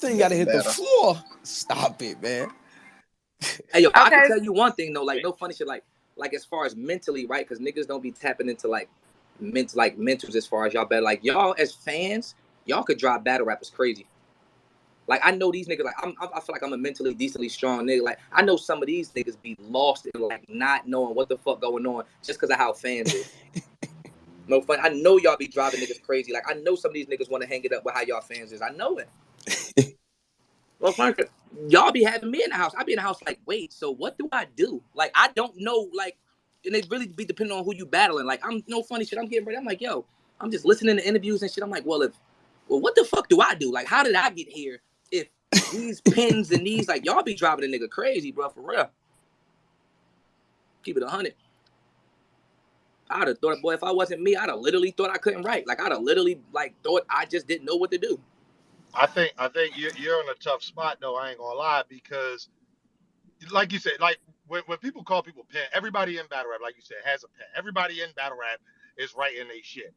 thing got to hit the floor. Stop it, man. Hey, yo, I can tell you one thing though, like no funny shit, like as far as mentally, right? Because niggas don't be tapping into like mentals as far as y'all better. Like y'all as fans, y'all could drop battle rappers crazy. Like I know these niggas, like I feel like I'm a mentally decently strong nigga. Like I know some of these niggas be lost in like not knowing what the fuck going on just because of how fans is. No fun. I know y'all be driving niggas crazy. Like I know some of these niggas want to hang it up with how y'all fans is. I know it. Well, fun. Y'all be having me in the house. I be in the house like, wait, so what do I do? Like I don't know. Like, and it really be depending on who you battling. Like I'm no funny shit. I'm getting ready. I'm like, yo, I'm just listening to interviews and shit. I'm like, well, what the fuck do I do? Like, how did I get here? If these pins and these, like, y'all be driving a nigga crazy, bro, for real. Keep it 100. I'd have thought, boy, if I wasn't me, I'd have literally thought I couldn't write. Like, I'd have literally, like, thought I just didn't know what to do. I think you're in a tough spot though. I ain't gonna lie, because like you said, like when people call people pen, everybody in battle rap, like you said, has a pen. Everybody in battle rap is writing they shit.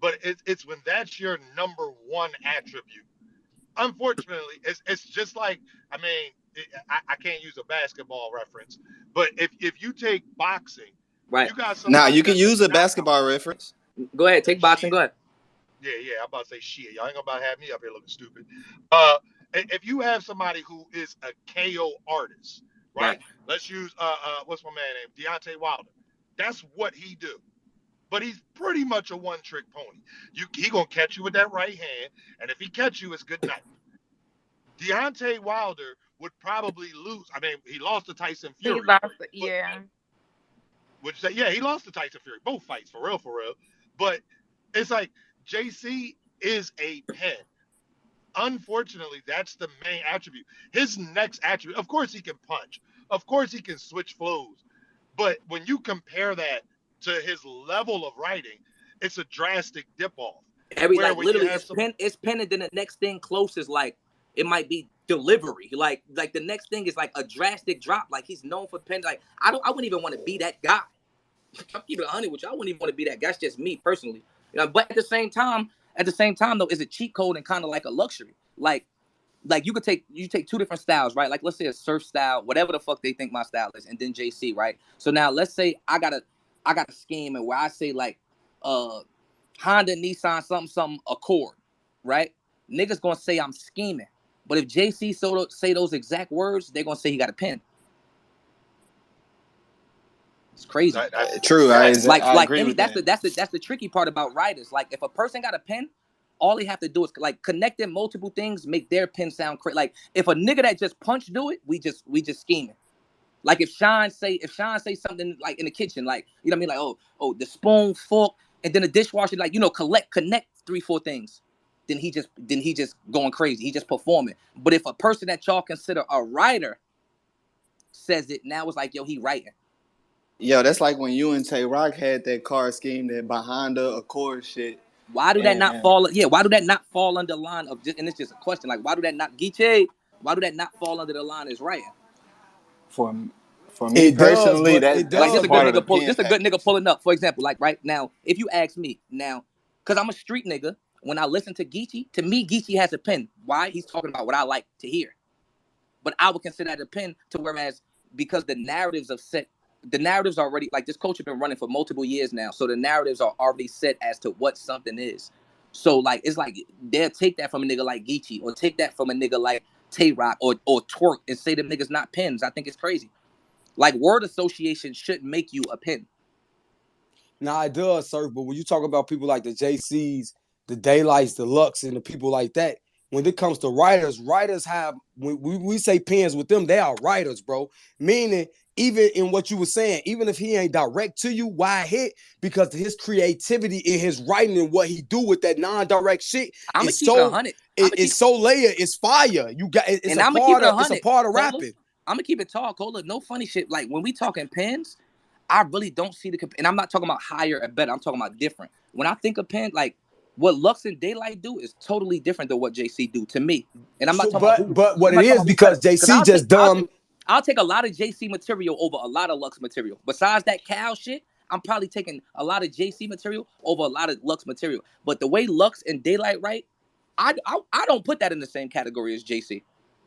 But it's when that's your number one attribute. Unfortunately, it's just like, I mean, I can't use a basketball reference, but if you take boxing, right? You got now you can use a basketball reference. Go ahead, take boxing. Go ahead. Yeah, I'm about to say shit. Y'all ain't gonna about to have me up here looking stupid. If you have somebody who is a KO artist, right? Let's use what's my man name? Deontay Wilder. That's what he do. But he's pretty much a one-trick pony. He gonna catch you with that right hand, and if he catch you, it's good night. Deontay Wilder would probably lose. I mean, he lost to Tyson Fury. He lost, yeah. Would you say, yeah, he lost to Tyson Fury. Both fights, for real, for real. But it's like JC is a pen. Unfortunately, that's the main attribute. His next attribute, of course, he can punch. Of course, he can switch flows. But when you compare that to his level of writing, it's a drastic dip off. Like literally, it's pen, and then the next thing close is like it might be delivery. Like the next thing is like a drastic drop. Like he's known for pen. Like I wouldn't even want to be that guy. I'm keeping it 100 with you. I wouldn't even want to be that guy. That's just me personally. You know, but at the same time though, it's a cheat code and kind of like a luxury. Like you take two different styles, right? Like let's say a surf style, whatever the fuck they think my style is, and then JC, right? So now let's say I got a scheme and where I say like Honda, Nissan, something Accord, right? Niggas gonna say I'm scheming, but if JC say those exact words, they're gonna say he got a pen. It's crazy. True. I agree with that's the tricky part about writers. Like if a person got a pen, all they have to do is like connecting multiple things, make their pen sound crazy. Like if a nigga that just punch do it, we just scheming. Like if Sean say something like in the kitchen, like you know what I mean, like oh the spoon, fork, and then the dishwasher, like connect 3-4 things. Then he just going crazy. He just performing. But if a person that y'all consider a writer says it, now it's like yo, he writing. Yo, that's like when you and Tay Rock had that car scheme, that behind the Accord shit. Why do that not fall? Yeah, why do that not fall under the line of? And it's just a question. Like, why do that not Geechi? Why do that not fall under the line as writing? For me personally, that's like this a good nigga this a good nigga pulling up. For example, like right now, if you ask me now, because I'm a street nigga, when I listen to Geechi, to me Geechi has a pen. Why? He's talking about what I like to hear. But I would consider that a pen to whereas because the narratives are already like this culture been running for multiple years now, so the narratives are already set as to what something is. So like it's like they'll take that from a nigga like Geechi or take that from a nigga like Tay Rock or Twerk and say them niggas not pens. I think it's crazy. Like word association should make you a pen. Nah, it does, sir. But when you talk about people like the JCs, the Daylights, the Lux, and the people like that, when it comes to writers have when we say pens with them, they are writers, bro. Meaning, even in what you were saying, even if he ain't direct to you, why hit? Because his creativity in his writing and what he do with that non-direct shit is so it's so layered, it's fire. You got it's a part of rapping. I'm gonna keep it tall, Cola. No funny shit. Like when we talking pens, I really don't see and I'm not talking about higher or better. I'm talking about different. When I think of pen, like what Lux and Daylight do is totally different than what JC do to me. And I'm not talking about but what it is because JC just dumb. I'll take a lot of JC material over a lot of Lux material. Besides that cow shit, I'm probably taking a lot of JC material over a lot of Lux material. But the way Lux and Daylight write, I don't put that in the same category as JC.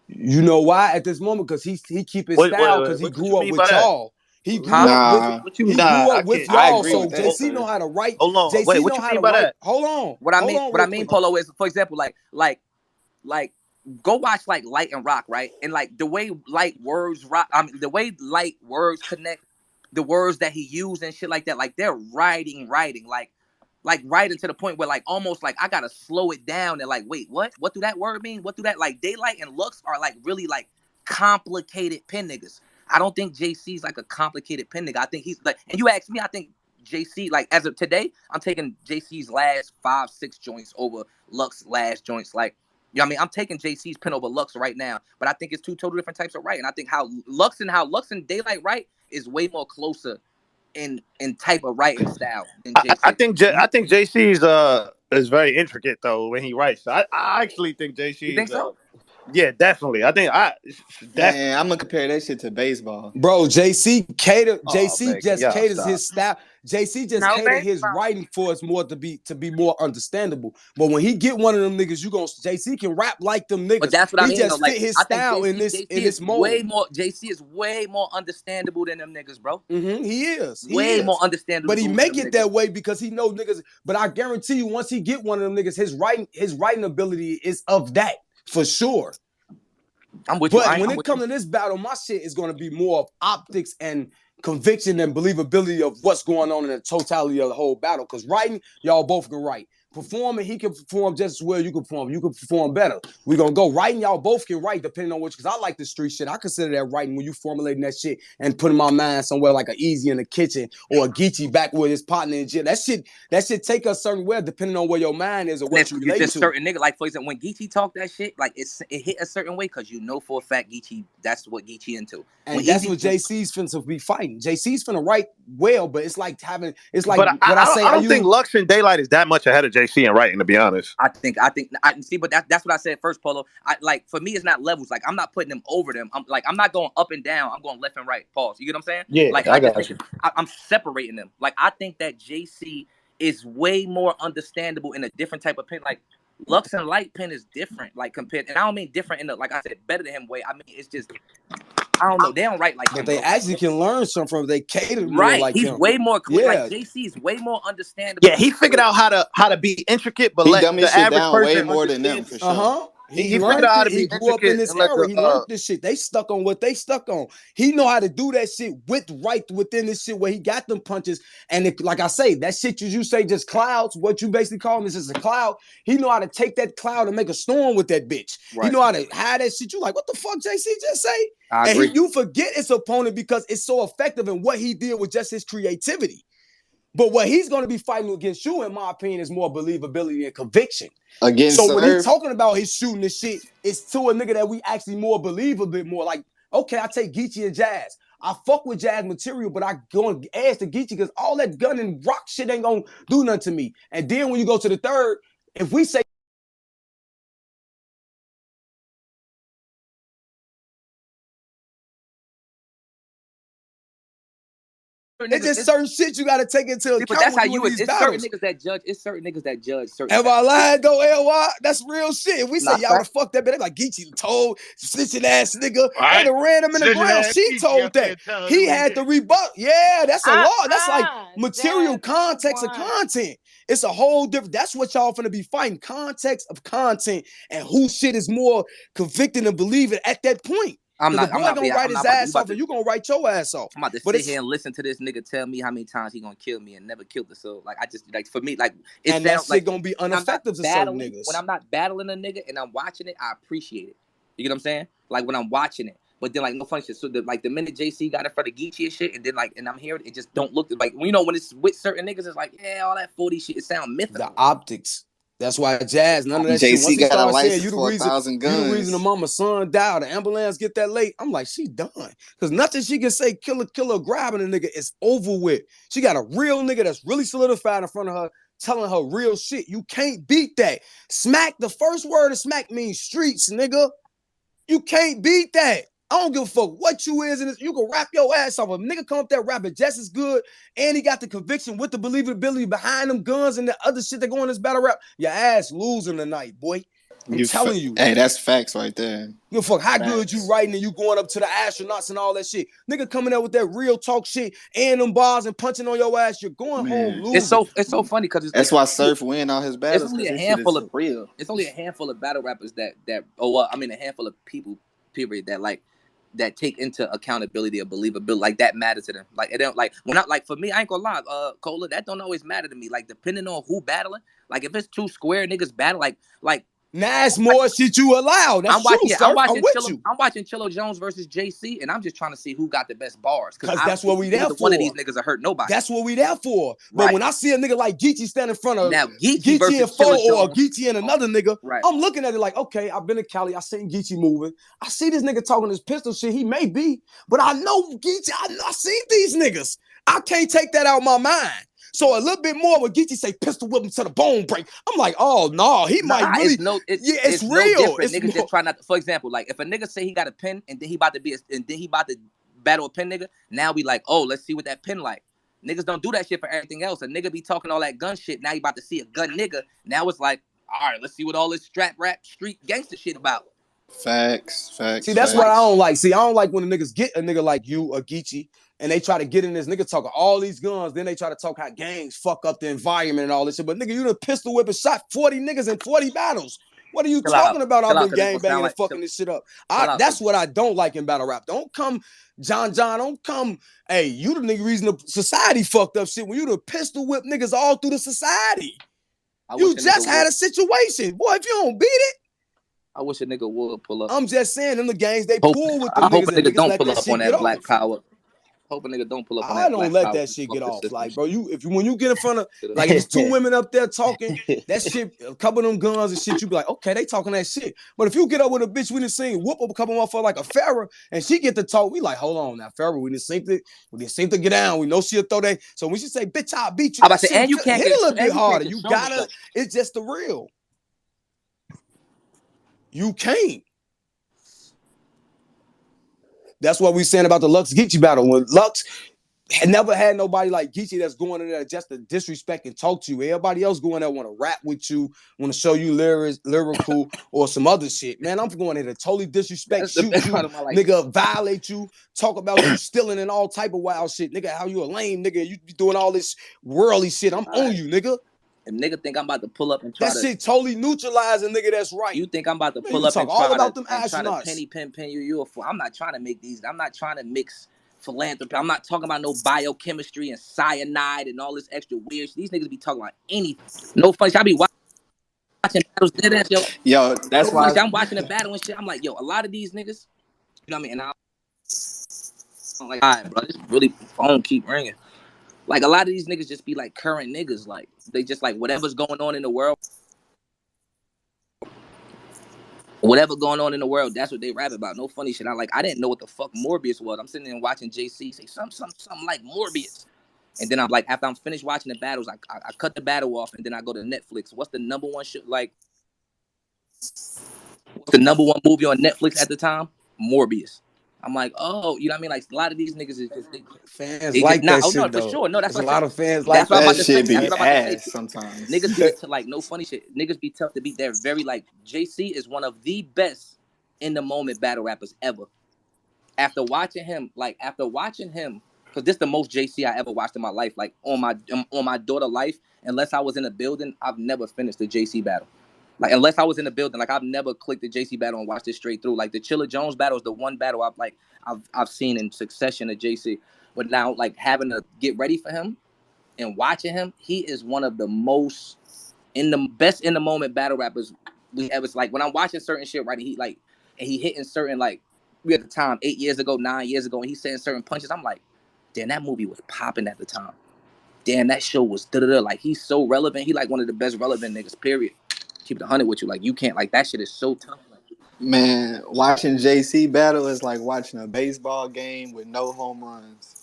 You know why? At this moment, because he keep his style because he grew up with y'all. He grew up with y'all. So JC know how to write. Hold on. JC Wait, what know you how mean to by write. that? Hold on. What I mean, Polo, is, for example, like go watch like Light and Rock, right? And like the way Light words rock, the way Light words connect, the words that he used and shit like that, like they're writing, like writing to the point where like almost like I gotta slow it down and like, wait, what? What do that word mean? What do that like? Daylight and Lux are like really like complicated pen niggas. I don't think JC's like a complicated pen nigga. I think he's like, and you ask me, I think JC, like as of today, I'm taking JC's last 5-6 joints over Lux last joints. Like, you know what I mean? I'm taking JC's pen over Lux right now, but I think it's two totally different types of writing. I think how Lux and Daylight write is way more closer in type of writing style than JC. I think JC's is very intricate though when he writes. I actually think JC's. You think so? Yeah, definitely. I think Man, I'm gonna compare that shit to baseball. Bro, JC just caters stop. his style. JC just catered his writing for us more to be more understandable. But when he get one of them niggas, JC can rap like them niggas. But that's what I mean. He just like, fit his style in this mode. JC is way more understandable than them niggas, bro. He is. Way more understandable. But he make it that way because he know niggas. But I guarantee you, once he get one of them niggas, his writing ability is of that for sure. I'm with you. But when it comes to this battle, my shit is going to be more of optics and conviction and believability of what's going on in the totality of the whole battle. Because writing, y'all both can write. Performing, he can perform just as well. You can perform. You can perform better. We're going to go writing. Y'all both can write depending on which. Because I like the street shit. I consider that writing when you formulating that shit and putting my mind somewhere like a Easy in the kitchen or a Geechi back with his partner and shit. That shit take us certain way depending on where your mind is or what you relate to. Certain nigga, like for example, when Geechi talk that shit, like it hit a certain way because you know for a fact Geechi, that's what Geechi into. And that's what JC's finna be fighting. JC's finna write well, but it's like But I don't think Lux and Daylight is that much ahead of JC in writing, to be honest. I see, but that's what I said first, Polo. Like for me, it's not levels. Like I'm not putting them over them. I'm not going up and down. I'm going left and right. Pause. You get what I'm saying? Yeah. Like I got you. I'm separating them. Like I think that JC is way more understandable in a different type of pen. Like Lux and Light pen is different. Like compared, and I don't mean different in the like I said better than him way. I mean it's just. I don't know. They don't write like him. But they actually can learn something from. They cater more right. Like he's him. way more clear. Yeah. Like JC is way more understandable. Yeah, he figured out how to be intricate, but he let dumb the his shit average down person way more than them for sure. He figured out how to be he grew up in this era. He learned this shit. They stuck on what they stuck on. He know how to do that shit within this shit where he got them punches. And like I say, that shit you say just clouds, what you basically call this is a cloud. He know how to take that cloud and make a storm with that bitch. Right. He know how to hide that shit. You like, what the fuck JC just say? I agree. You forget his opponent because it's so effective in what he did with just his creativity. But what he's going to be fighting against you, in my opinion, is more believability and conviction. When he's talking about his shooting this shit, it's to a nigga that we actually more believe a bit more. Like, okay, I take Geechi and Jazz. I fuck with Jazz material, but I go and ask to Geechi because all that gun and rock shit ain't going to do nothing to me. And then when you go to the third, if we say it's just certain shit you got to take into account. But that's how you it's certain niggas that judge. It's certain niggas that judge. Have I lied though, LY? That's real shit. If we say y'all would have fucked that bitch, they like Geechi told snitching ass nigga. Right. They'd have ran him in the ground. She told that. He had to rebut. Yeah, that's a law. That's like material context of content. It's a whole different. That's what y'all finna be fighting. Context of content and who shit is more convicting and believing at that point. The boy gonna write his ass off, and you gonna write your ass off. I'm about to sit here and listen to this nigga tell me how many times he gonna kill me and never killed us. So like, I just like for me like it and sounds that shit gonna be ineffective to certain niggas. When I'm not battling a nigga and I'm watching it, I appreciate it. You get what I'm saying? Like when I'm watching it, but then like no funny shit. So the minute JC got in front of Geechi and shit, and then like and I'm hearing it just don't look like when it's with certain niggas, it's like yeah, all that 40 shit. It sound mythical. The optics. That's why Jazz, none of that JC shit. Once he got a license saying, you the reason the mama's son died, the ambulance get that late. I'm like, she done. Because nothing she can say, killer, grabbing a nigga is over with. She got a real nigga that's really solidified in front of her, telling her real shit. You can't beat that. Smack, the first word of smack means streets, nigga. You can't beat that. I don't give a fuck what you is in this. You can rap your ass off. A nigga come up there rapping just as good, and he got the conviction with the believability behind them guns and the other shit that go in this battle rap. Your ass losing tonight, boy. I'm telling you. Hey, that's facts right there. Give a fuck how good you writing and you going up to the astronauts and all that shit. Nigga coming out with that real talk shit and them bars and punching on your ass. You're going home losing. It's so funny because that's why Surf win all his battles. It's only a handful of battle rappers that a handful of people, period, that take into accountability or believability, like that matter to them. Like it don't for me, I ain't gonna lie, Cola, that don't always matter to me. Like depending on who battling, like if it's two square niggas battle, like now it's more shit you allow. That's true, sir. I'm watching Chilla Jones versus JC, and I'm just trying to see who got the best bars. Because that's what we there for. One of these niggas will hurt nobody. That's what we there for. But when I see a nigga like Geechi stand in front of now, Geechi and Foe or Geechi and another nigga, right. I'm looking at it like, okay, I've been to Cali. I seen Geechi moving. I see this nigga talking this pistol shit. He may be, but I know Geechi. I seen these niggas. I can't take that out of my mind. So a little bit more when Geechi say pistol whip him to the bone break. I'm like, oh no, he might really. It's real. No it's niggas just try not to, for example, like if a nigga say he got a pen and then he about to battle a pen nigga, now we like, oh, let's see what that pen like. Niggas don't do that shit for everything else. A nigga be talking all that gun shit. Now you about to see a gun nigga. Now it's like, all right, let's see what all this strap rap street gangster shit about. Facts. See, that's what I don't like. See, I don't like when the niggas get a nigga like you or Geechi and they try to get in this nigga talking all these guns, then they try to talk how gangs fuck up the environment and all this shit. But nigga, you done pistol whip and shot 40 niggas in 40 battles. What are you talking about? I've been gang banging and fucking this shit up. That's what I don't like in battle rap. Don't come, John, don't come, hey, you the nigga reason the society fucked up shit when you the pistol whip niggas all through the society. You just had a situation. Boy, if you don't beat it, I wish a nigga would pull up. I'm just saying, them the gangs, they pull with the niggas. I hope a nigga don't pull up on that black power. Hope a nigga don't pull up on that. I don't let that shit get off. Like, bro, when you get in front of, like, it's two women up there talking, that shit, a couple of them guns and shit, you be like, okay, they talking that shit. But if you get up with a bitch, we done seen whoop up a couple motherfuckers like a Farrah, and she get to talk, we like, hold on now, Farrah, we didn't seem to get down. We know she'll throw that. So when she say, bitch, I'll beat you, I'm about to say, and you can't hit a little bit harder. You gotta, it's just the real. You can't. That's what we saying about the Lux Geechi battle. When Lux had never had nobody like Geechi that's going in there just to disrespect and talk to you. Everybody else going there want to rap with you, want to show you lyrical or some other shit. Man, I'm going there to totally disrespect, shoot you, nigga, violate you, talk about you stealing and all type of wild shit. Nigga, how you a lame nigga, you be doing all this worldly shit. I'm on you, nigga. If nigga think I'm about to pull up and try that shit totally neutralizing nigga that's right. You think I'm about to pull up and try to penny pen you a fool. I'm not trying to make these. I'm not trying to mix philanthropy. I'm not talking about no biochemistry and cyanide and all this extra weird shit. These niggas be talking about anything. No funny shit. I be watching battles dead ass, yo. That's why I'm watching a battle and shit. I'm like, yo, a lot of these niggas, you know what I mean? And I'm like, all right, bro, this really phone keep ringing. Like, a lot of these niggas just be, like, current niggas. Like, they just, like, whatever's going on in the world. Whatever going on in the world, that's what they rap about. No funny shit. I didn't know what the fuck Morbius was. I'm sitting there watching JC say something like Morbius. And then I'm like, after I'm finished watching the battles, I cut the battle off, and then I go to Netflix. What's the number one shit, like, what's the number one movie on Netflix at the time? Morbius. I'm like, oh, you know what I mean? Like, a lot of these niggas is just fans they like that shit, no, though. For sure. No, that's a lot of fans like that. That shit be ass sometimes. Niggas be to, like, no funny shit. Niggas be tough to beat. They're very, like, JC is one of the best in the moment battle rappers ever. After watching him, because this is the most JC I ever watched in my life. Like, on my daughter life, unless I was in a building, I've never finished the JC battle. Like, unless I was in the building, like, I've never clicked the JC battle and watched it straight through. Like, the Chilla Jones battle is the one battle I've seen in succession of JC. But now, like, having to get ready for him and watching him, he is one of the most best in the moment battle rappers we ever. Like, when I'm watching certain shit, right, and he hitting certain, like, we at the time 8 years ago, 9 years ago, and he's saying certain punches. I'm like, damn, that movie was popping at the time. Damn, that show was da-da-da. Like, he's so relevant. He like one of the best relevant niggas, period. Keep it 100 with you. Like, you can't, like, that shit is so tough. Man, watching JC battle is like watching a baseball game with no home runs.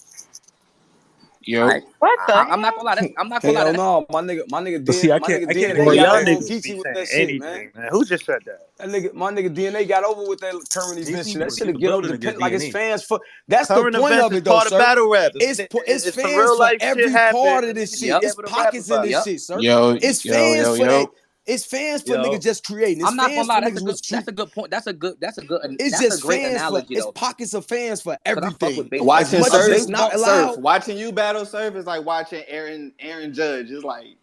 Yo, what the? I'm not gonna lie. I'm not gonna lie. No, my nigga. See, I can't. Well, y'all niggas Geechi with that shit, man. Who just said that? My nigga DNA got over with that current event shit. That shit get over the like his fans for. That's current the point of it, though, part sir. Of battle rap. It's fans for every part of this shit. It's pockets in this shit, sir. It's fans for that. It's fans for Yo. niggas just creating. It's I'm not fans gonna lie. for niggas with That's a good point. That's a It's that's a just great fans for. analogy It's though. pockets of fans for Cause I fuck with everything. baseball. As Watching much as it's surf, not allowed. watching you battle surf is like watching Aaron Judge. It's like,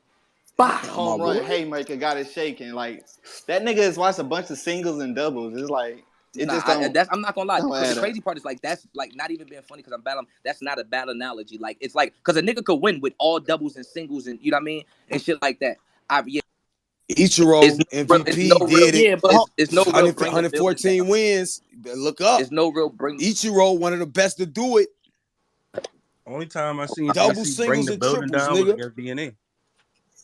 bah, Oh, my home run, boy. haymaker, got it shaking. Like that nigga has watched a bunch of singles and doubles. It's like it just don't. I'm not gonna lie. Don't Cause the add up. crazy part is like that's like not even being funny because I'm battling. That's not a bad analogy. Like it's like because a nigga could win with all doubles and singles and you know what I mean and shit like that. Ichiro MVP did it. but it's no real 114 wins. Look up. It's no real bring. Ichiro, one of the best to do it. Only time I seen double DC singles bring the and building triples, down was nigga. against DNA.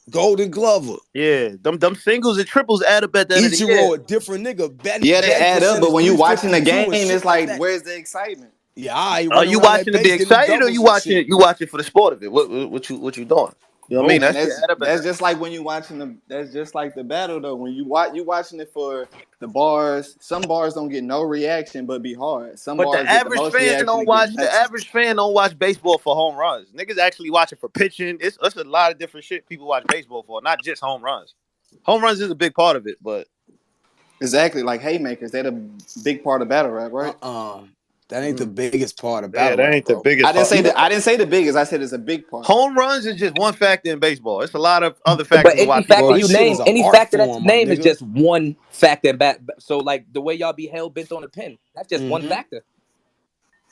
Golden Glover. Yeah, them singles and triples add up at the end of the year. Ichiro, a different nigga. Yeah, they add up, but when you watching the game, it's like where's the excitement? Yeah, I Are you watching to be excited, or you watching for the sport of it? What you doing? You know what I mean? That's just like when you watching the. That's just like the battle though. When you watching it for the bars. Some bars don't get no reaction, but be hard. Some but bars the get the average most fan reaction. don't watch. The average fan don't watch baseball for home runs. Niggas actually watch it for pitching. It's a lot of different shit people watch baseball for, not just home runs. Home runs is a big part of it, but exactly like haymakers. They're the big part of battle rap, right? That ain't the biggest part of battle rap, the biggest. I didn't say the biggest. I said it's a big part. Home runs is just one factor in baseball. It's a lot of other factors. But any factor you name, any factor that you name is just one factor. So like the way y'all be hell bent on a pen, that's just one factor.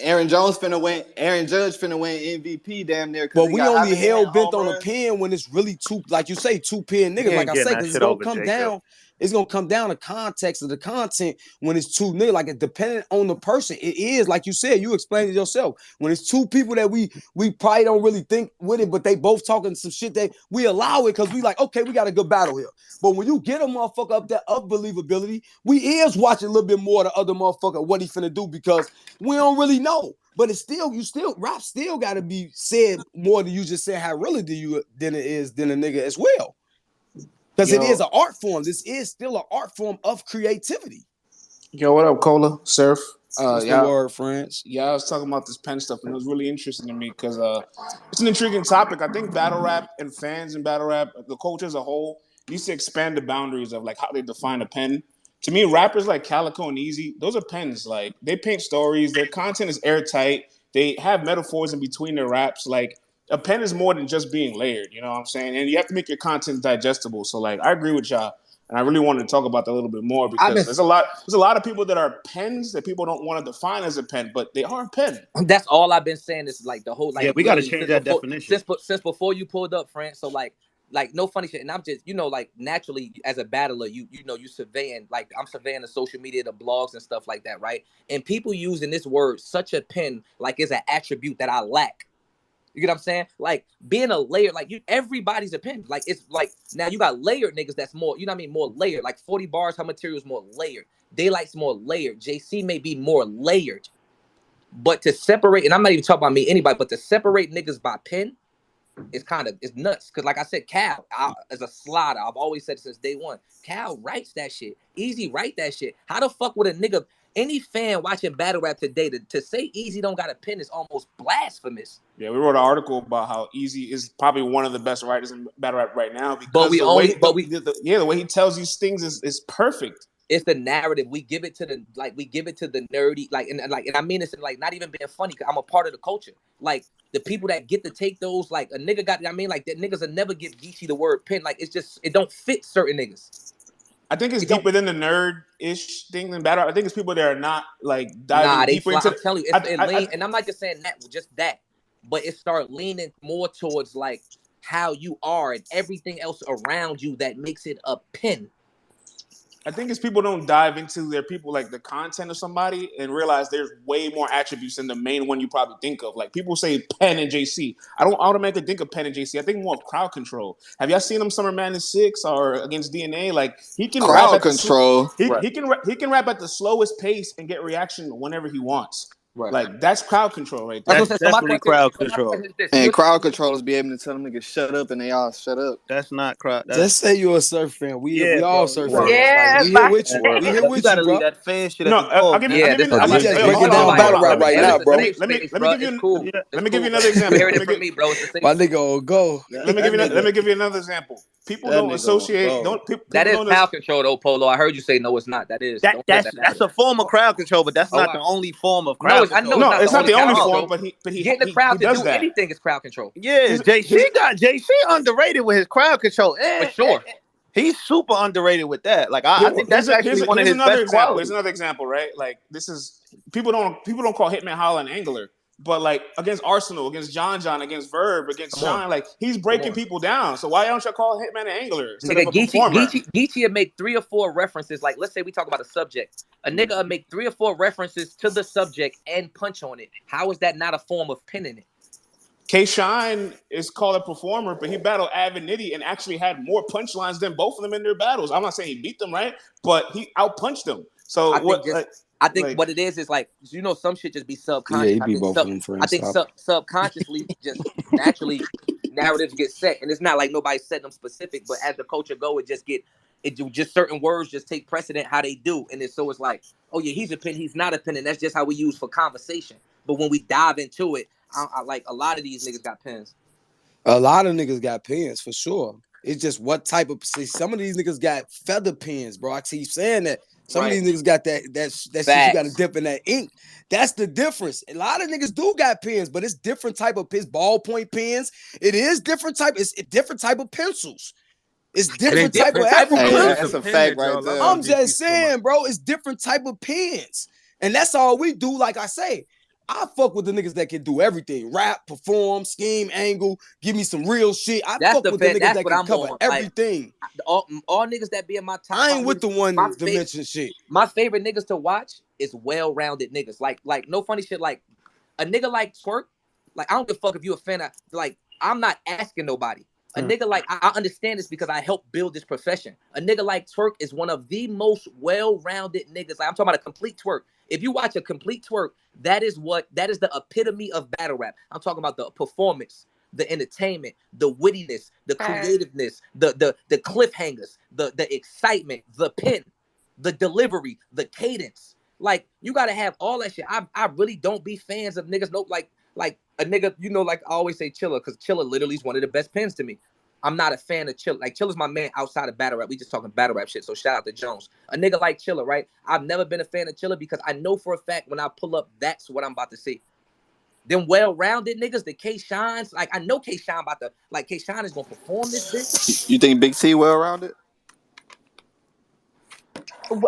Aaron Jones finna win. Aaron Judge finna win MVP damn near. But we only hell bent on a pen when it's really two, like you say, two pen niggas. Like I say, because it's gonna come down. It's gonna come down to context of the content when it's two niggas. Like it depending on the person, it is like you said. You explained it yourself. When it's two people that we probably don't really think with it, but they both talking some shit that we allow it because we like, okay, we got a good battle here. But when you get a motherfucker up there of believability, we is watching a little bit more of the other motherfucker what he finna do because we don't really know. But it's still, rap still gotta be said more than you just said how really than it is than a nigga as well. Because it is an art form. This is still an art form of creativity. Yo, what up, Cola? Surf. What's the word, friends? Yeah, I was talking about this pen stuff, and it was really interesting to me because it's an intriguing topic. I think battle rap and fans in battle rap, the culture as a whole, needs to expand the boundaries of like how they define a pen. To me, rappers like Calico and Easy, those are pens. Like they paint stories. Their content is airtight. They have metaphors in between their raps. Like a pen is more than just being layered. You know what I'm saying? And you have to make your content digestible. So like, I agree with y'all. And I really wanted to talk about that a little bit more because there's a lot of people that are pens that people don't want to define as a pen, but they are a pen. That's all I've been saying is like the whole like we got to change that definition since before you pulled up, France. So like no funny shit, and I'm just like naturally as a battler, you surveying like I'm surveying the social media, the blogs and stuff like that, right? And people using this word such a pen like is an attribute that I lack. You get what I'm saying? Like being a layer, like everybody's a pen. Like it's like now you got layered niggas that's more, you know what I mean? More layered. Like 40 bars, her material is more layered. Daylight's more layered. JC may be more layered. But to separate, and I'm not even talking about me, anybody, but to separate niggas by pen is it's nuts. Cause like I said, Cal, as a slider, I've always said since day one, Cal writes that shit. Easy write that shit. How the fuck would a nigga, any fan watching battle rap today to say Easy don't got a pen is almost blasphemous. Yeah, we wrote an article about how Easy is probably one of the best writers in battle rap right now because the way he tells these things is perfect. It's the narrative. We give it to the nerdy, and I mean this in like not even being funny because I'm a part of the culture. Like the people that get to take those, like a nigga got, I mean, like that niggas will never give Geechi the word pen. Like it's just, it don't fit certain niggas. I think it's deeper than the nerd-ish thing in battle. I think it's people that are not like diving deeper into. I'm telling you, and I'm not just saying that, just that, but it start leaning more towards like how you are and everything else around you that makes it a pen. I think it's people don't dive into their people like the content of somebody and realize there's way more attributes than the main one you probably think of. Like people say Penn and JC. I don't automatically think of Penn and JC. I think more of crowd control. Have y'all seen him Summer Madness 6 or against DNA? Like he can crowd rap control. He can rap at the slowest pace and get reaction whenever he wants. Right. Like that's crowd control right there. That's definitely crowd control. And crowd controllers be able to tell them niggas shut up and they all shut up. That's not crowd. Just say you're a surf fan. We all surf fans. Yeah, like, we here with you. We here with you, bro. That fan shit. No, I'll give you. Breaking down battle rap right now, bro. Let me give you another example. Hear it from me, bro. My nigga will go. Let me give you another example. people don't associate. People that is don't crowd control, though, Polo. I heard you say no, it's not. That is. That's a form of crowd control, but that's not the only form of crowd control. I know it's not the only form, but he getting the crowd to does do that. anything is crowd control. Yeah, JC underrated with his crowd control. For sure. He's super underrated with that. Like I think that's actually one of his best qualities. Here's another example, right? Like this is people don't call Hitman Holla an angler, but like against Arsenal, against John, against Verb, against Shine, like he's breaking people down. So why don't you call Hitman an angler instead of a performer? Geechi would make 3 or 4 references. Like let's say we talk about a subject, a nigga would make 3 or 4 references to the subject and punch on it. How is that not a form of pinning it? K-Shine is called a performer, but he battled Avid Nitty and actually had more punchlines than both of them in their battles. I'm not saying he beat them, right? But he outpunched them. So I think what it is like, some shit just be subconscious. Yeah, he beat both of them for I think subconsciously just naturally narratives get set. And it's not like nobody set them specific, but as the culture go, just certain words just take precedent how they do. And it's like, oh yeah, he's a pin, he's not a pin, and that's just how we use for conversation. But when we dive into it, I like a lot of these niggas got pins. A lot of niggas got pins for sure. It's just what type of some of these niggas got feather pins, bro. I keep saying that. Some of these niggas got that shit you gotta dip in that ink. That's the difference. A lot of niggas do got pins, but it's different type of pins, ballpoint pins. It is different type, it's different type of pencils. It's different type of that's a fact right there. I'm just saying, bro, it's different type of pins. And that's all we do, like I say. I fuck with the niggas that can do everything. Rap, perform, scheme, angle, give me some real shit. I fuck with the niggas that can cover everything. Like, all niggas that be in my top. I ain't with the one dimension shit. My favorite niggas to watch is well-rounded niggas. Like no funny shit. Like a nigga like Twerk. Like I don't give a fuck if you a fan of. Like I'm not asking nobody. A nigga like I understand this because I helped build this profession. A nigga like Twerk is one of the most well-rounded niggas. Like I'm talking about a complete Twerk. If you watch a complete Twerk, that is the epitome of battle rap. I'm talking about the performance, the entertainment, the wittiness, the creativeness, the cliffhangers, the excitement, the pin, the delivery, the cadence. Like you gotta have all that shit. I really don't be fans of niggas. No, like a nigga, like I always say Chilla, because Chilla literally is one of the best pins to me. I'm not a fan of Chilla. Like Chilla's my man outside of battle rap. We just talking battle rap shit. So shout out to Jones. A nigga like Chilla, right? I've never been a fan of Chilla because I know for a fact when I pull up, that's what I'm about to see. Them well-rounded niggas, the K-Shines, like I know K-Shine K-Shine is gonna perform this shit. You think Big T well-rounded?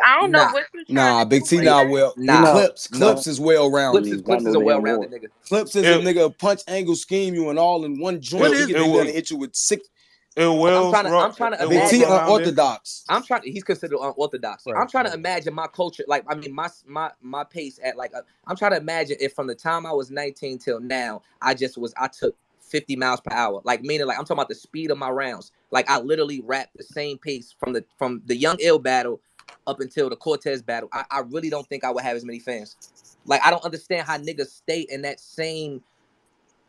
I don't know what you're trying to Big T not well. Clips is well-rounded. Clips is a well-rounded nigga. Clips is a nigga punch, angle, scheme you and all in one joint. He can be hit you with 6. I'm trying to Big T unorthodox. He's considered unorthodox. Right. I'm trying to imagine my culture, my pace at I'm trying to imagine if from the time I was 19 till now, I took 50 miles per hour. Like meaning I'm talking about the speed of my rounds. Like I literally rap the same pace from the Young Ill battle up until the Cortez battle. I really don't think I would have as many fans. Like I don't understand how niggas stay in that same.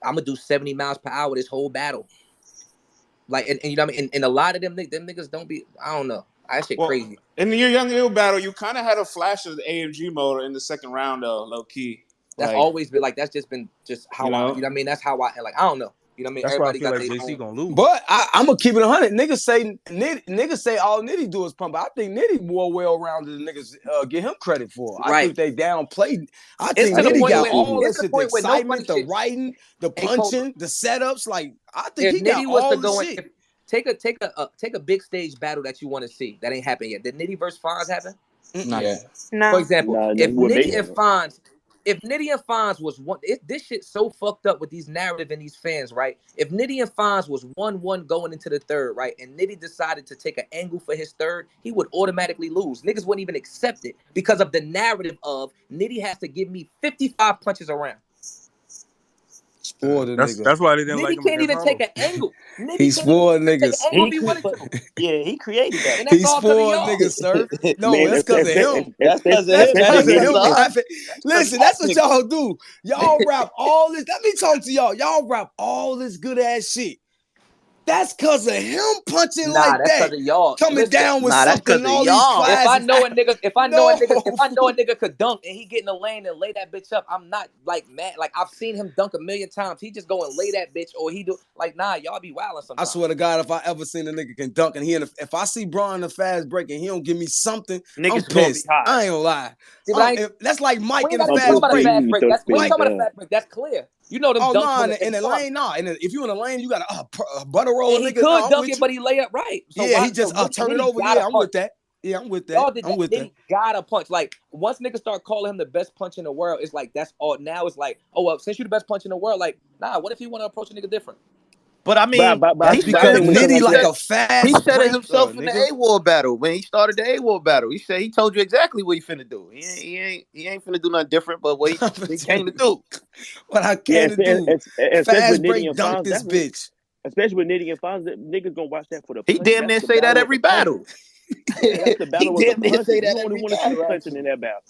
I'm gonna do 70 miles per hour this whole battle. Like and you know what I mean? And a lot of them niggas don't be. I don't know. That shit crazy. In your Young Ill battle, you kind of had a flash of the AMG motor in the second round, though, low key. That's always been that's just been how I. You know what I mean? That's how I I don't know. You know what I mean? That's everybody why I feel got like JC gonna lose. But I'm gonna keep it 100. Niggas say all Nitty do is pump. But I think Nitty more well-rounded than niggas get him credit for. I think they downplayed. I think Nitty got all this shit, the excitement, the writing, the punching, the setups. Like I think he got all the shit. Take a big stage battle that you want to see that ain't happened yet. Did Nitty versus Fonz happen? Not yet. No. For example, if Nitty and Fonz was one, this shit so fucked up with these narrative and these fans, right? If Nitty and Fonz was 1-1 going into the third, right, and Nitty decided to take an angle for his third, he would automatically lose. Niggas wouldn't even accept it because of the narrative of Nitty has to give me 55 punches around. That's why they didn't like him. Nitty can't even take an angle. He's spoiled niggas. Yeah, he created that. He's spoiled niggas, sir. No, that's because of him. That's because of him. Listen, that's what y'all do. Y'all rap all this. Let me talk to y'all. Y'all rap all this good ass shit. That's because of him punching Nah, like that's that. because of y'all. Coming Listen, down with that's something, 'cause of all these y'all. if I classes. know a nigga, if I No, know a nigga could dunk and he get in the lane and lay that bitch up, I'm not like mad. Like I've seen him dunk a million times. He just go and lay that bitch, or he do like nah. Y'all be wilding I sometimes. swear to God, if I ever seen a nigga can dunk and if I see Braun in a fast break and he don't give me something, Niggas I'm gonna be pissed. hot. I ain't gonna lie. See, but That's like Mike we in ain't a gotta talk fast about a break. fast break. That's we ain't Mike, talking about a fast break. That's clear. You know them oh dunks no, when in the lane, no. And if you in the lane, you got a butter roll and he nigga. No, could I'm dunk with it, you. but he lay up right. So Yeah, why? he just turn it over. Gotta Yeah, I'm punch. with that. Yeah, I'm with that. Y'all did I'm that. with Then that. he got a punch. Like once niggas start calling him the best punch in the world, it's like that's all. Now it's like, oh well, since you're the best punch in the world, like nah. What if you want to approach a nigga different? But I mean, That's because Nitty like a he fast said it breaker, himself in the nigga. A-War battle when he started the A-War battle. He said he told you exactly what he finna do. He ain't finna do nothing different, but what he came to do. What I came to do, especially with fast Nitty break and dunk Fonz, this bitch. especially with Nitty and Fonz, niggas gonna watch that for the He punch. damn That's near the say that battle of every the punches. battle. Yeah, that's the He battle of the damn near say punches. You that only every want to see battle, punching in actually. that battle.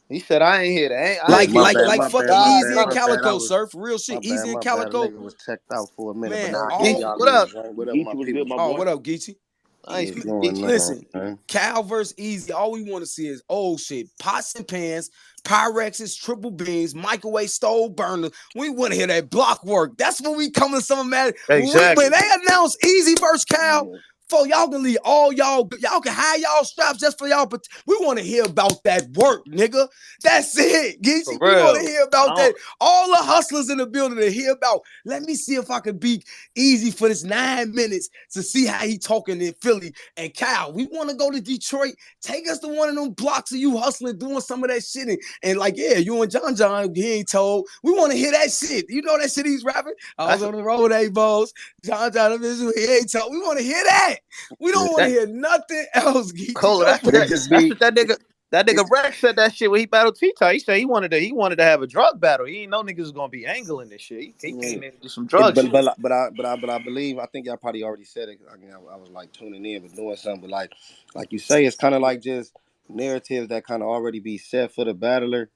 He said, I ain't here to Like my fucking bad. Easy and Calico, surf. Real shit. Easy and Calico. Nigga was checked out for a minute, but Man, now I hear Geechi, y'all what up? niggas, right? What up, Geechi my was good, people? my oh, boy. what up, Geechi? What's going on, Listen, man? Cal versus Easy. All we want to see is old shit, pots and pans, Pyrexes, triple beams, microwave stove burners. We want to hear that block work. That's when we come to some mad. Exactly. When they announce Easy versus Cal, Yeah. for y'all can leave all y'all can hide y'all straps just for y'all, but we want to hear about that work, nigga. That's it, Geechi. We want to hear about that. All the hustlers in the building to hear about. Let me see if I can beat Easy for this 9 minutes to see how he talking in Philly. And Kyle, we want to go to Detroit. Take us to one of them blocks of you hustling, doing some of that shit. And like, yeah, you and John, he ain't told. We want to hear that shit. You know that shit he's rapping? I was on the road, A-Balls. John, he ain't told. We want to hear that. We don't want to hear nothing else, Geechi. Cole, that's what that nigga Rex said that shit when he battled T-Ty. He said he wanted to have a drug battle. He didn't know niggas was gonna be angling this shit. He came in to do some drug shit. But I believe, I think y'all probably already said it. I was like tuning in, but doing something. But like you say, it's kind of like just narratives that kind of already be set for the battler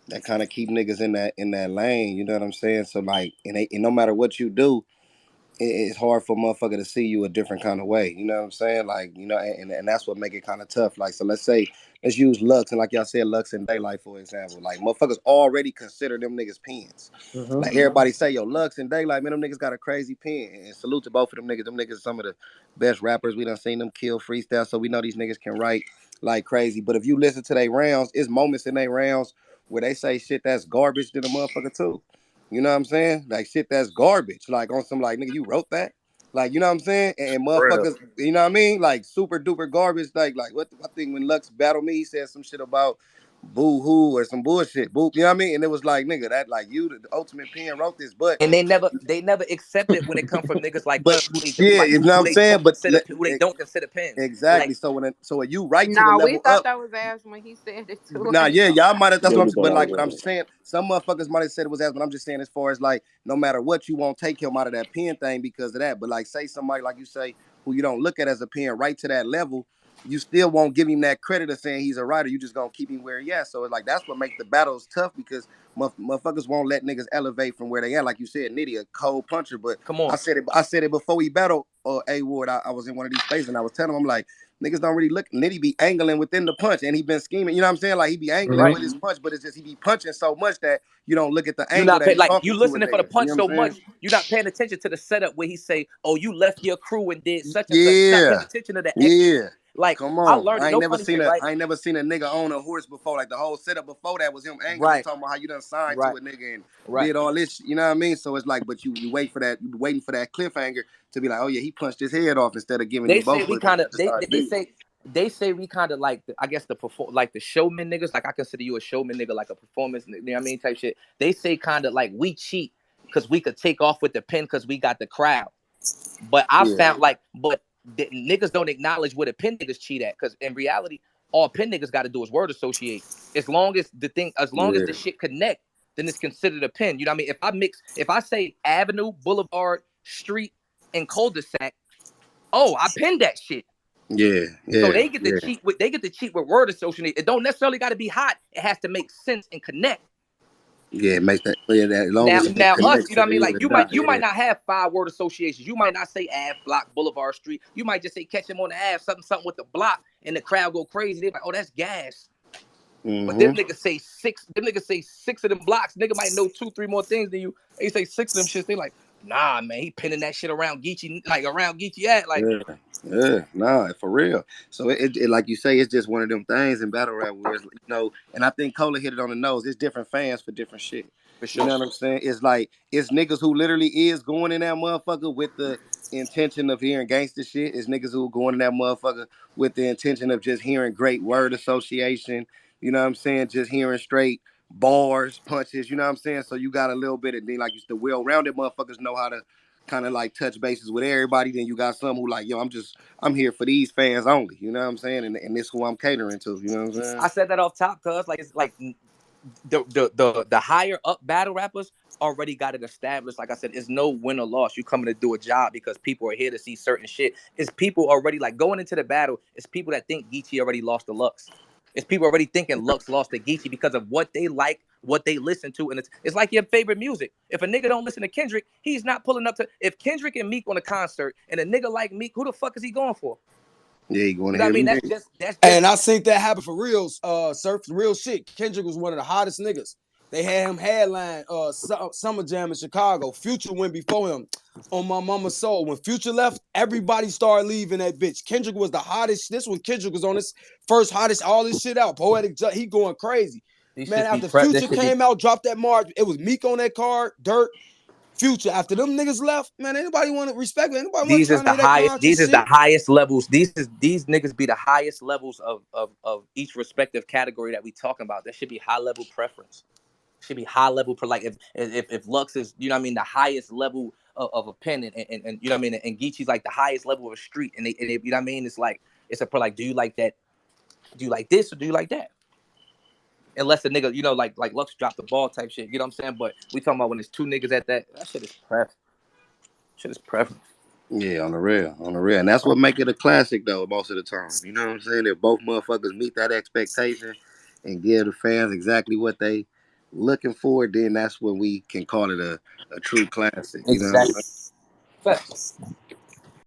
that kind of keep niggas in that lane. You know what I'm saying? So like, and no matter what you do, it's hard for a motherfucker to see you a different kind of way. You know what I'm saying? Like, you know, and that's what make it kind of tough. Like, so let's use Lux, and like y'all said, Lux and Daylight, for example. Like, motherfuckers already consider them niggas pens. Mm-hmm. Like, everybody say, yo, Lux and Daylight, man, them niggas got a crazy pen. And salute to both of them niggas. Them niggas are some of the best rappers. We done seen them kill freestyle, so we know these niggas can write like crazy. But if you listen to their rounds, it's moments in their rounds where they say shit that's garbage to the motherfucker too. You know what I'm saying? Like shit that's garbage. Like on some like nigga, you wrote that? Like, you know what I'm saying? And motherfuckers, you know what I mean? Like super duper garbage. Like what I think when Lux battled me, he said some shit about boo hoo or some bullshit. Boo, you know what I mean? And it was like, nigga, that like you, the ultimate pen, wrote this, but And they never accept it when it comes from niggas like us who they don't yeah, like, you know what I'm saying? But who they don't consider pins. exactly. Like, So when you write to the No, we level thought up. that was ass when he said it too. Nah, yeah, y'all might have. That's Yeah, what we I'm saying. thought But I like, was what I'm right. saying, some motherfuckers might have said it was ass, but I'm just saying, as far as like, no matter what, you won't take him out of that pen thing because of that. But like, say somebody like you say, who you don't look at as a pen, right to that level, you still won't give him that credit of saying he's a writer. You just gonna keep him where he at. So it's like that's what makes the battles tough because motherfuckers won't let niggas elevate from where they at. Like you said, Nitty a cold puncher, but come on. I said it before we battled A Ward. I was in one of these spaces and I was telling him, I'm like, niggas don't really look. Nitty be angling within the punch, and he been scheming. You know what I'm saying? Like he be angling with his punch, but it's just he be punching so much that you don't look at the You're angle not that paying, he's like talking you to a listening for the nigga. You punch know so what I'm much, you're not paying attention to the setup where he say, "Oh, you left your crew and did such and such." You're not paying saying? attention to the extra. Yeah. Like Come I on. learned it. No funny shit, right? I ain't never seen a nigga own a horse before. Like the whole setup before that was him angling, Right, talking about how you done signed to right, a nigga and right. did all this. You know what I mean? So it's like, but you wait for that, you waiting for that cliffhanger to be like, oh yeah, he punched his head off instead of giving They you say both we with it kind of to start beating. they say we kind of like I guess like the showman niggas. Like I consider you a showman nigga, like a performance. You know what I mean? Type shit. They say kind of like we cheat because we could take off with the pen because we got the crowd. But I found but the niggas don't acknowledge what a pin niggas cheat at because in reality, all pin niggas got to do is word associate. As long as the shit connect, then it's considered a pin. You know what I mean? If I say avenue, boulevard, street, and cul-de-sac, oh, I pinned that shit. Yeah. So they get to cheat with word association. It don't necessarily got to be hot. It has to make sense and connect. Yeah, make that clear that as long as it Now us, connects you to know what I mean? the Like other dot. you Yeah. might not have 5 word associations. You might not say Ave, Block, Boulevard, Street. You might just say catch him on the Ave, something with the block, and the crowd go crazy. They're like, oh, that's gas. But them niggas say 6. Them niggas say 6 of them blocks. Nigga might know 2, 3 more things than you. They say 6 of them shits. They like, nah, man, he pinning that shit around Geechi, like around Geechi at like. Yeah, nah, for real. So it like you say, it's just one of them things in battle rap where it's, and I think Cola hit it on the nose. It's different fans for different shit. For You sure. know what I'm saying? It's like it's niggas who literally is going in that motherfucker with the intention of hearing gangster shit. It's niggas who going in that motherfucker with the intention of just hearing great word association. You know what I'm saying? Just hearing straight bars, punches. You know what I'm saying? So you got a little bit of then like the well-rounded motherfuckers know how to kind of like touch bases with everybody. Then you got some who like, yo, I'm here for these fans only. You know what I'm saying? And this who I'm catering to. You know what I'm saying? I said that off top, cuz like it's like the higher up battle rappers already got it established. Like I said, it's no win or loss. You coming to do a job because people are here to see certain shit. It's people already like going into the battle. It's people that think Geechi already lost to Lux. It's people already thinking Lux lost to Geechi because of what they like, what they listen to, and it's like your favorite music. If a nigga don't listen to Kendrick, he's not pulling up to. If Kendrick and Meek on a concert and a nigga like Meek, who the fuck is he going for? Yeah, you going You to know what I hear mean? me? That's just. And I think that happened for real, Surf, real shit. Kendrick was one of the hottest niggas. They had him headline Summer Jam in Chicago. Future went before him on My Mama's Soul. When Future left, everybody started leaving that bitch. Kendrick was the hottest. This when Kendrick was on his first hottest, all this shit out. Poetic, he going crazy. Man, after Future came out, dropped that march, it was Meek on that card, Dirt, Future. After them niggas left, man, anybody want to respect it? Anybody want to try to hear that conscious These is the shit? highest levels. These niggas be the highest levels of each respective category that we talking about. That should be high level preference. Should be high level for like if Lux is, you know what I mean, the highest level of a pen and you know what I mean, and Geechi's like the highest level of a street, and they you know what I mean, it's like it's a like, do you like that? Do you like this or do you like that? Unless the nigga, you know, like Lux dropped the ball type shit, you know what I'm saying? But we talking about when there's 2 niggas at that shit is preference. Shit is preference. Yeah, on the real, and that's what make it a classic though. Most of the time, you know what I'm saying? If both motherfuckers meet that expectation and give the fans exactly what they looking for, then that's when we can call it a true classic. You know what I'm Exactly. saying? Facts.